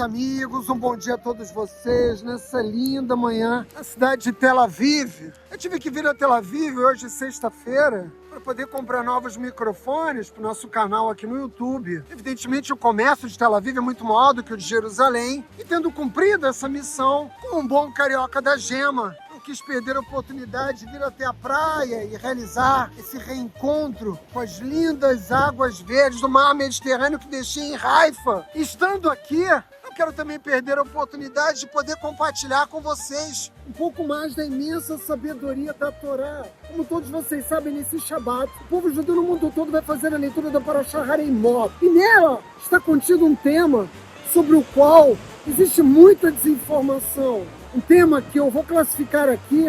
amigos, um bom dia a todos vocês nessa linda manhã na cidade de Tel Aviv. Eu tive que vir a Tel Aviv hoje, sexta-feira, para poder comprar novos microfones para o nosso canal aqui no YouTube. Evidentemente, o comércio de Tel Aviv é muito maior do que o de Jerusalém, e tendo cumprido essa missão com um bom carioca da gema, quis perder a oportunidade de vir até a praia e realizar esse reencontro com as lindas águas verdes do mar Mediterrâneo que deixei em Haifa. Estando aqui, eu quero também perder a oportunidade de poder compartilhar com vocês um pouco mais da imensa sabedoria da Torá. Como todos vocês sabem, nesse Shabat, o povo judeu no mundo todo vai fazer a leitura da Parashá Haremot. E nela está contido um tema sobre o qual existe muita desinformação. Um tema que eu vou classificar aqui,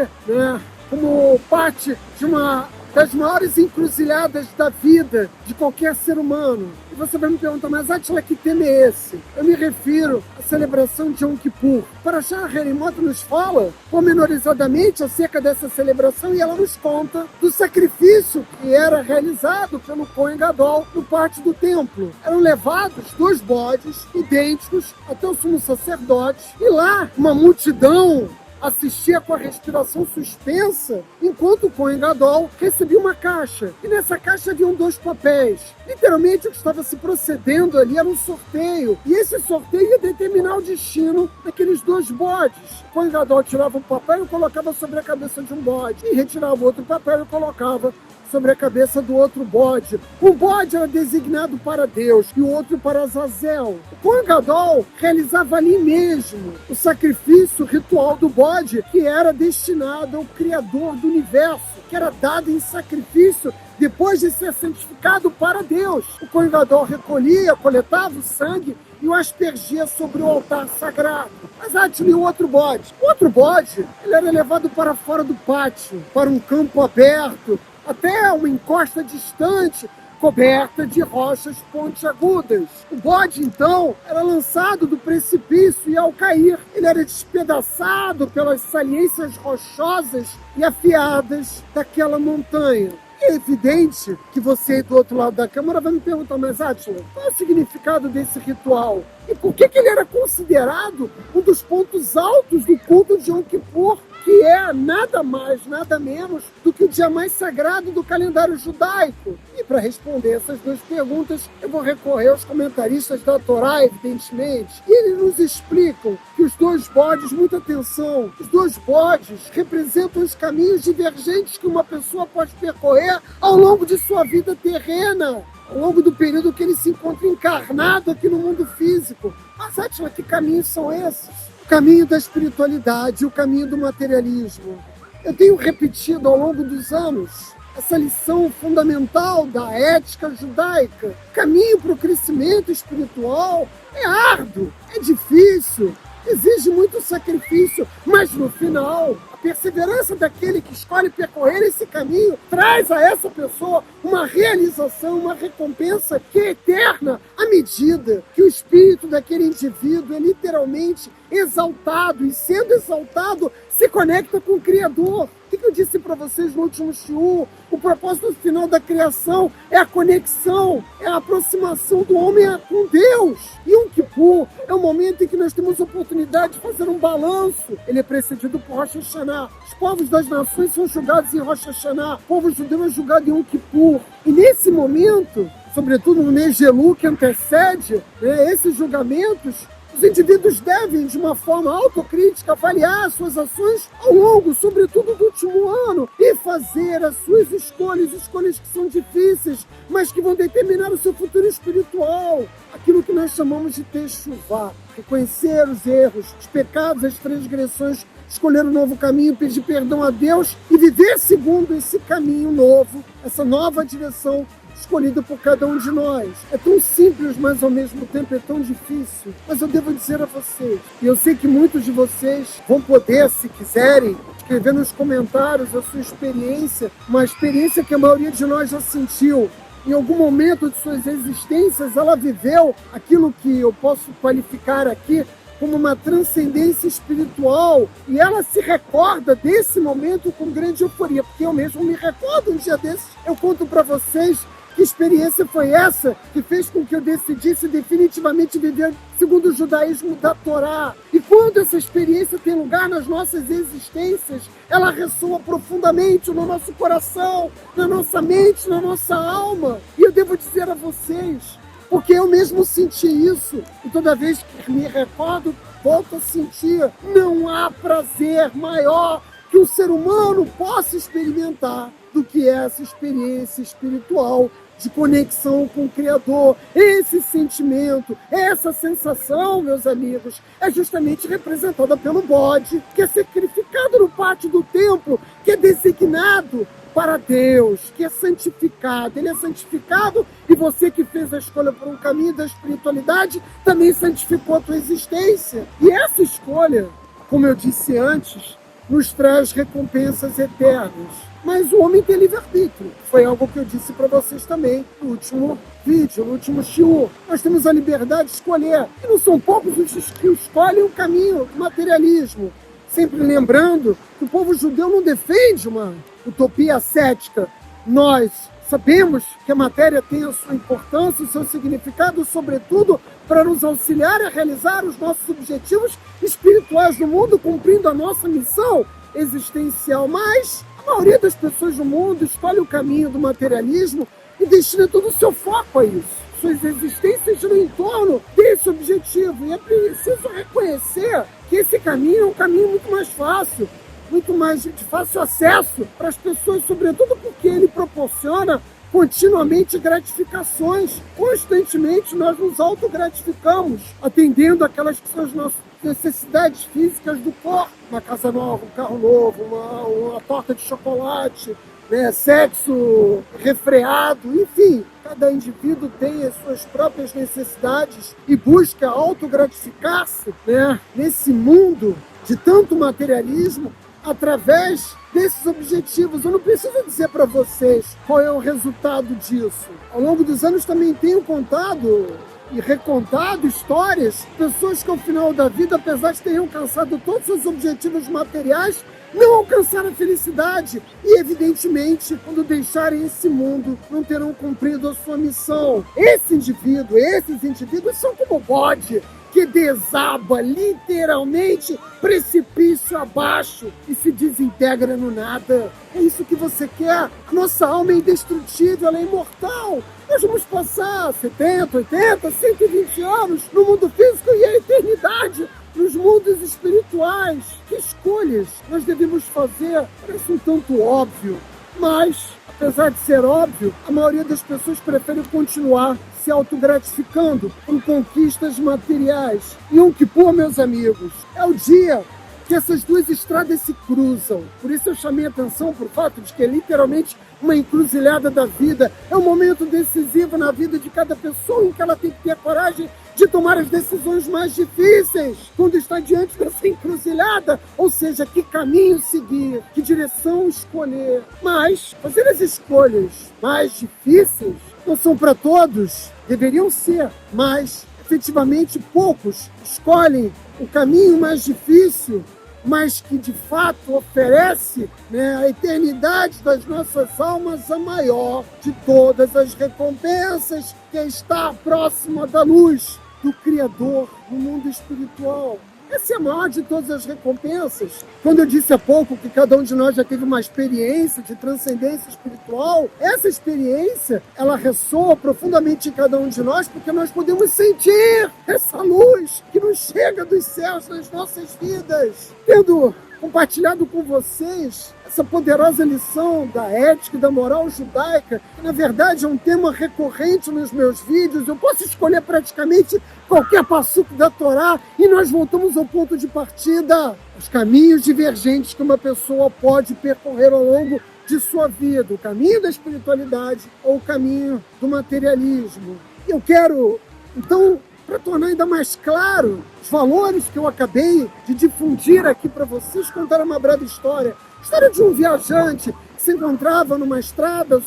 como parte de uma das maiores encruzilhadas da vida de qualquer ser humano. E você vai me perguntar, mas Átila, que tema é esse? Eu me refiro à celebração de Yom Kippur. Parashá Haremot nos fala pormenorizadamente acerca dessa celebração e ela nos conta do sacrifício que era realizado pelo Kohen Gadol no pátio do templo. Eram levados 2 bodes idênticos até o sumo sacerdote e lá uma multidão assistia com a respiração suspensa, enquanto o Kohen Gadol recebia uma caixa. E nessa caixa haviam 2 papéis. Literalmente, o que estava se procedendo ali era um sorteio. E esse sorteio ia determinar o destino daqueles 2 bodes. O Kohen Gadol tirava um papel e colocava sobre a cabeça de um bode. E retirava outro papel e colocava sobre a cabeça do outro bode. Um bode era designado para Deus e o outro para Azazel. O Kohen Gadol realizava ali mesmo o sacrifício ritual do bode, que era destinado ao Criador do Universo, que era dado em sacrifício depois de ser santificado para Deus. O Kohen Gadol recolhia, coletava o sangue e o aspergia sobre o altar sagrado. Mas Átila, e o outro bode? O outro bode, ele era levado para fora do pátio, para um campo aberto, até uma encosta distante, coberta de rochas pontiagudas. O bode, então, era lançado do precipício e, ao cair, ele era despedaçado pelas saliências rochosas e afiadas daquela montanha. É evidente que você aí do outro lado da câmara vai me perguntar, mas Átila, qual é o significado desse ritual? E por que ele era considerado um dos pontos altos do culto de Yom Kippur, que é nada mais, nada menos do que o dia mais sagrado do calendário judaico? E para responder essas 2 perguntas, eu vou recorrer aos comentaristas da Torá, evidentemente, e eles nos explicam que os 2 bodes, muita atenção, os 2 bodes representam os caminhos divergentes que uma pessoa pode percorrer ao longo de sua vida terrena, ao longo do período que ele se encontra encarnado aqui no mundo físico. Mas, Átila, que caminhos são esses? O caminho da espiritualidade, o caminho do materialismo. Eu tenho repetido ao longo dos anos essa lição fundamental da ética judaica. O caminho para o crescimento espiritual é árduo, é difícil, exige muito sacrifício, mas no final, a perseverança daquele que escolhe percorrer esse caminho traz a essa pessoa uma realização, uma recompensa que é eterna, à medida que o espírito daquele indivíduo é literalmente exaltado, e sendo exaltado, se conecta com o Criador. O que eu disse para vocês no último shiur? O propósito final da criação é a conexão, é a aproximação do homem com Deus. E Yom Kippur é o momento em que nós temos a oportunidade de fazer um balanço. Ele é precedido por Rosh Hashanah. Os povos das nações são julgados em Rosh Hashanah. O povo judeu é julgado em Yom Kippur. E nesse momento, sobretudo no mês de Elul que antecede esses julgamentos, os indivíduos devem, de uma forma autocrítica, avaliar suas ações ao longo, sobretudo do último ano, e fazer as suas escolhas que são difíceis, mas que vão determinar o seu futuro espiritual. Aquilo que nós chamamos de techuvá, reconhecer os erros, os pecados, as transgressões, escolher um novo caminho, pedir perdão a Deus e viver segundo esse caminho novo, essa nova direção escolhido por cada um de nós. É tão simples, mas ao mesmo tempo é tão difícil. Mas eu devo dizer a vocês, e eu sei que muitos de vocês vão poder, se quiserem, escrever nos comentários a sua experiência, uma experiência que a maioria de nós já sentiu. Em algum momento de suas existências, ela viveu aquilo que eu posso qualificar aqui como uma transcendência espiritual, e ela se recorda desse momento com grande euforia, porque eu mesmo me recordo um dia desses, eu conto para vocês Que experiência foi essa que fez com que eu decidisse definitivamente viver segundo o judaísmo da Torá? E quando essa experiência tem lugar nas nossas existências, ela ressoa profundamente no nosso coração, na nossa mente, na nossa alma. E eu devo dizer a vocês, porque eu mesmo senti isso, e toda vez que me recordo, volto a sentir, não há prazer maior que um ser humano possa experimentar do que essa experiência espiritual de conexão com o Criador. Esse sentimento, essa sensação, meus amigos, é justamente representada pelo bode, que é sacrificado no pátio do templo, que é designado para Deus, que é santificado. Ele é santificado e você que fez a escolha por um caminho da espiritualidade também santificou a tua existência. E essa escolha, como eu disse antes, nos traz recompensas eternas. Mas o homem tem livre-arbítrio. Foi algo que eu disse para vocês também no último vídeo, no último shiur. Nós temos a liberdade de escolher. E não são poucos os que escolhem o caminho do materialismo. Sempre lembrando que o povo judeu não defende uma utopia ascética. Nós sabemos que a matéria tem a sua importância, o seu significado, sobretudo para nos auxiliar a realizar os nossos objetivos espirituais no mundo, cumprindo a nossa missão existencial. Mas a maioria das pessoas no mundo escolhe o caminho do materialismo e destina todo o seu foco a isso. Suas existências giram em torno desse objetivo. E é preciso reconhecer que esse caminho é um caminho muito mais fácil, muito mais de fácil acesso para as pessoas, sobretudo porque ele proporciona continuamente gratificações. Constantemente nós nos autogratificamos, atendendo aquelas que são as nossas necessidades físicas do corpo. Uma casa nova, um carro novo, uma torta de chocolate, sexo refreado, enfim. Cada indivíduo tem as suas próprias necessidades e busca autogratificar-se, nesse mundo de tanto materialismo, através desses objetivos. Eu não preciso dizer para vocês qual é o resultado disso. Ao longo dos anos também tenho contado e recontado histórias, pessoas que ao final da vida, apesar de terem alcançado todos os seus objetivos materiais, não alcançaram a felicidade e, evidentemente, quando deixarem esse mundo, não terão cumprido a sua missão. Esses indivíduos são como o bode, que desaba literalmente precipício abaixo e se desintegra no nada. É isso que você quer? Nossa alma é indestrutível, ela é imortal. Nós vamos passar 70, 80, 120 anos no mundo físico e a eternidade nos mundos espirituais. Que escolhas nós devemos fazer? Parece um tanto óbvio, mas, apesar de ser óbvio, a maioria das pessoas prefere continuar se autogratificando com conquistas materiais. E Yom Kippur, meus amigos, é o dia que essas duas estradas se cruzam. Por isso eu chamei a atenção para o fato de que é literalmente uma encruzilhada da vida. É um momento decisivo na vida de cada pessoa em que ela tem que ter a coragem de tomar as decisões mais difíceis quando está diante dessa encruzilhada, ou seja, que caminho seguir, que direção escolher. Mas fazer as escolhas mais difíceis não são para todos, deveriam ser, mas efetivamente poucos escolhem o caminho mais difícil, mas que de fato oferece a eternidade das nossas almas, a maior de todas as recompensas, que é estar próxima da luz do Criador no mundo espiritual. Essa é a maior de todas as recompensas. Quando eu disse há pouco que cada um de nós já teve uma experiência de transcendência espiritual, essa experiência, ela ressoa profundamente em cada um de nós, porque nós podemos sentir essa luz que nos chega dos céus nas nossas vidas. Tendo compartilhado com vocês essa poderosa lição da ética e da moral judaica, que na verdade é um tema recorrente nos meus vídeos. Eu posso escolher praticamente qualquer passuco da Torá e nós voltamos ao ponto de partida, os caminhos divergentes que uma pessoa pode percorrer ao longo de sua vida, o caminho da espiritualidade ou o caminho do materialismo. E eu quero, então, para tornar ainda mais claro os valores que eu acabei de difundir aqui para vocês, contar uma breve história. História de um viajante que se encontrava numa estrada,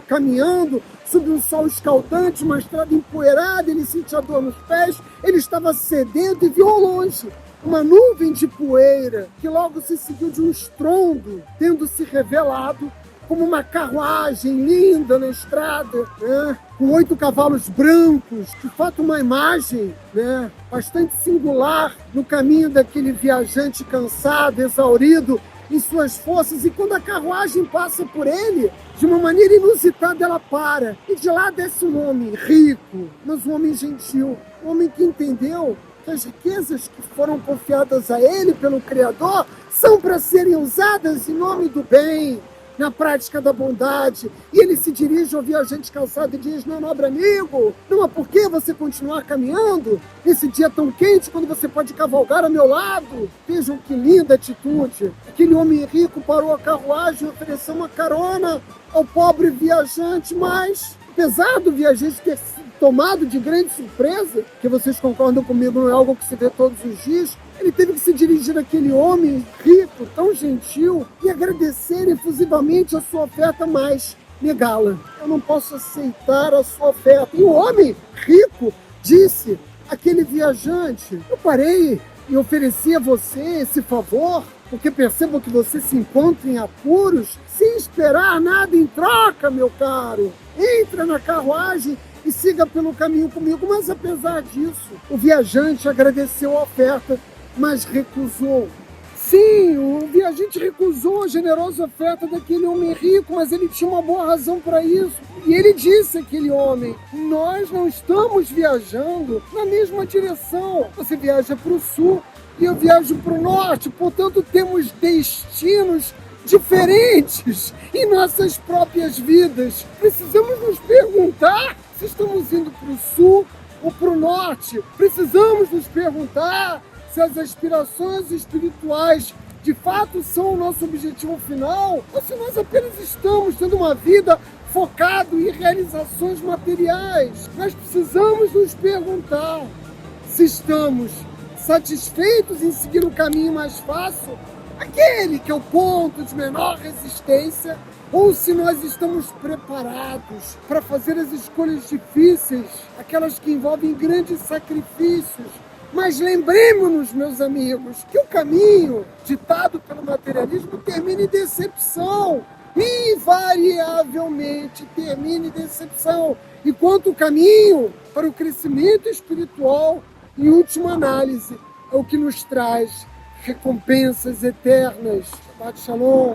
caminhando sob um sol escaldante, uma estrada empoeirada, ele sentia dor nos pés, ele estava sedento e viu ao longe uma nuvem de poeira que logo se seguiu de um estrondo, tendo se revelado como uma carruagem linda na estrada, né? Com 8 cavalos brancos, de fato uma imagem, né? Bastante singular no caminho daquele viajante cansado, exaurido em suas forças, e quando a carruagem passa por ele, de uma maneira inusitada ela para, e de lá desce um homem rico, mas um homem gentil, um homem que entendeu que as riquezas que foram confiadas a ele pelo Criador são para serem usadas em nome do bem, na prática da bondade. E ele se dirige ao viajante cansado e diz: meu nobre amigo, não há por que você continuar caminhando nesse dia tão quente, quando você pode cavalgar ao meu lado. Vejam que linda atitude. Aquele homem rico parou a carruagem e ofereceu uma carona ao pobre viajante, mas apesar do viajante ter sido tomado de grande surpresa, que vocês concordam comigo, não é algo que se vê todos os dias, ele teve que se dirigir àquele homem rico, tão gentil, e agradecer efusivamente a sua oferta, mas negá-la. Eu não posso aceitar a sua oferta. E o homem rico disse àquele viajante: eu parei e ofereci a você esse favor porque percebo que você se encontra em apuros, sem esperar nada em troca, meu caro. Entra na carruagem e siga pelo caminho comigo. Mas apesar disso, o viajante agradeceu a oferta, mas recusou. Sim, o viajante recusou a generosa oferta daquele homem rico, mas ele tinha uma boa razão para isso. E ele disse àquele homem: nós não estamos viajando na mesma direção. Você viaja para o sul e eu viajo para o norte, portanto temos destinos diferentes em nossas próprias vidas. Precisamos nos perguntar se estamos indo para o sul ou para o norte. Precisamos nos perguntar se as aspirações espirituais de fato são o nosso objetivo final, ou se nós apenas estamos tendo uma vida focada em realizações materiais. Nós precisamos nos perguntar se estamos satisfeitos em seguir o caminho mais fácil, aquele que é o ponto de menor resistência, ou se nós estamos preparados para fazer as escolhas difíceis, aquelas que envolvem grandes sacrifícios. Mas lembremos-nos, meus amigos, que o caminho ditado pelo materialismo termina em decepção. Invariavelmente termina em decepção. Enquanto o caminho para o crescimento espiritual, em última análise, é o que nos traz recompensas eternas. Shabbat Shalom.